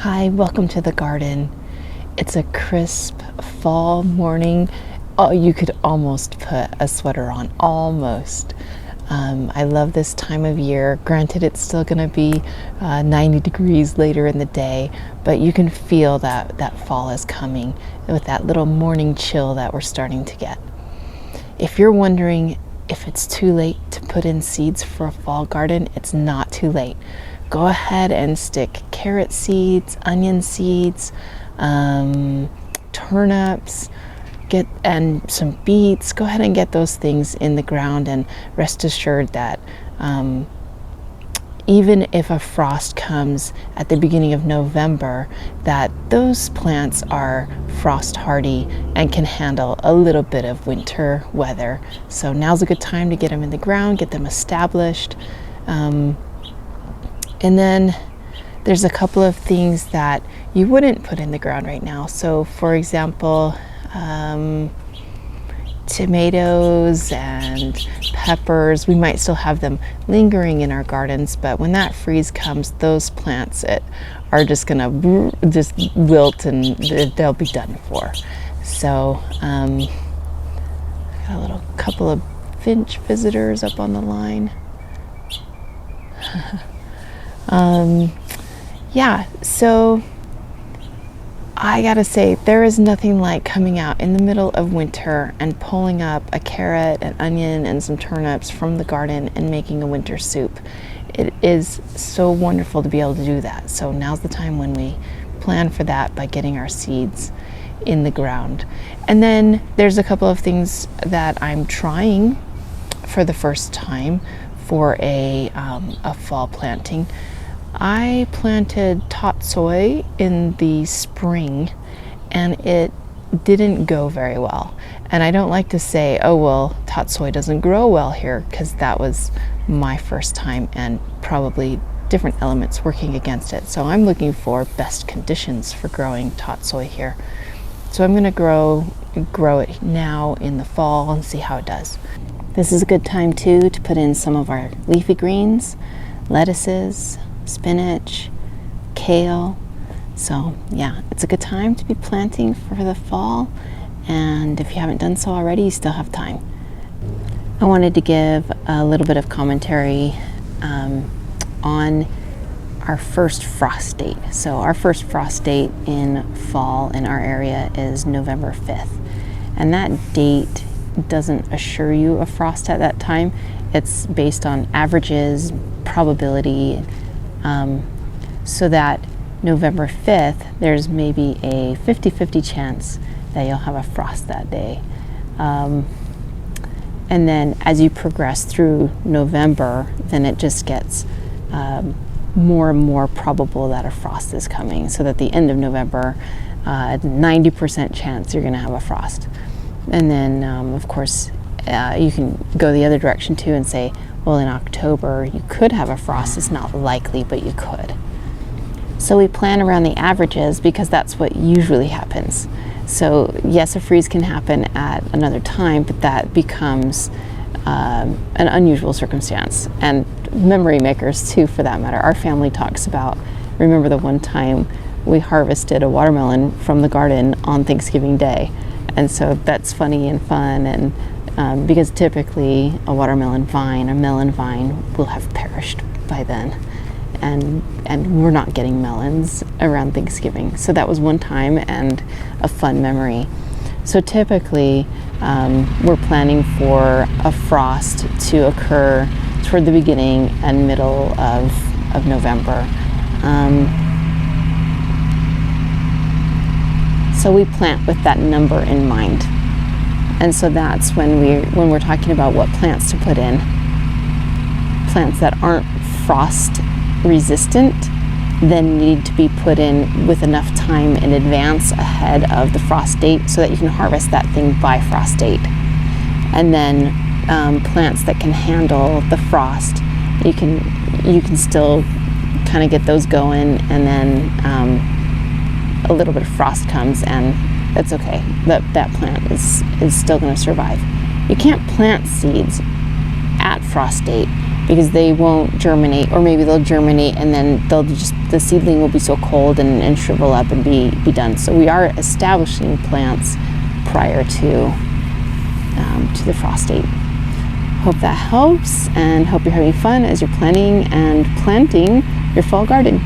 Hi, welcome to the garden. It's a crisp fall morning. Oh, you could almost put a sweater on, almost. I love this time of year. Granted, it's still going to be 90 degrees later in the day, but you can feel that fall is coming with that little morning chill that we're starting to get. If you're wondering if it's too late to put in seeds for a fall garden, it's not too late. Go ahead and stick carrot seeds, onion seeds, turnips, and some beets. Go ahead and get those things in the ground, and rest assured that even if a frost comes at the beginning of November, that those plants are frost hardy and can handle a little bit of winter weather. So now's a good time to get them in the ground, get them established. And then there's a couple of things that you wouldn't put in the ground right now. So for example, tomatoes and peppers, we might still have them lingering in our gardens, but when that freeze comes, those plants are just gonna wilt and they'll be done for. So got a couple of finch visitors up on the line. Yeah, so I gotta say, there is nothing like coming out in the middle of winter and pulling up a carrot, an onion, and some turnips from the garden and making a winter soup. It is so wonderful to be able to do that. So now's the time when we plan for that by getting our seeds in the ground. And then there's a couple of things that I'm trying for the first time for a fall planting. I planted tatsoi in the spring and it didn't go very well. And I don't like to say, oh well, tatsoi doesn't grow well here, because that was my first time and probably different elements working against it. So I'm looking for best conditions for growing tatsoi here. So I'm going to grow it now in the fall and see how it does. This is a good time too to put in some of our leafy greens, lettuces, spinach, kale. So yeah, it's a good time to be planting for the fall, and if you haven't done so already, you still have time. I wanted to give a little bit of commentary on our first frost date. So our first frost date in fall in our area is November 5th, and that date doesn't assure you a frost at that time. It's based on averages, probability, so that November 5th, there's maybe a 50-50 chance that you'll have a frost that day. And then as you progress through November, then it just gets more and more probable that a frost is coming. So that at the end of November, 90% chance you're going to have a frost. And then, of course, you can go the other direction too and say, well, in October you could have a frost. It's not likely, but you could. So we plan around the averages because that's what usually happens. So yes, a freeze can happen at another time, but that becomes an unusual circumstance. And memory makers too, for that matter. Our family talks about, remember the one time we harvested a watermelon from the garden on Thanksgiving Day. And so that's funny and fun, and because typically a watermelon vine, a melon vine, will have perished by then, and we're not getting melons around Thanksgiving. So that was one time and a fun memory. So typically we're planning for a frost to occur toward the beginning and middle of November. So we plant with that number in mind. And so that's when we're talking about what plants to put in. Plants that aren't frost resistant then need to be put in with enough time in advance ahead of the frost date so that you can harvest that thing by frost date. And then plants that can handle the frost, you can still kind of get those going, and then a little bit of frost comes and that's okay. That plant is still going to survive. You can't plant seeds at frost date because they won't germinate, or maybe they'll germinate and then the seedling will be so cold and shrivel up and be done. So we are establishing plants prior to the frost date. Hope that helps, and hope you're having fun as you're planning and planting your fall garden.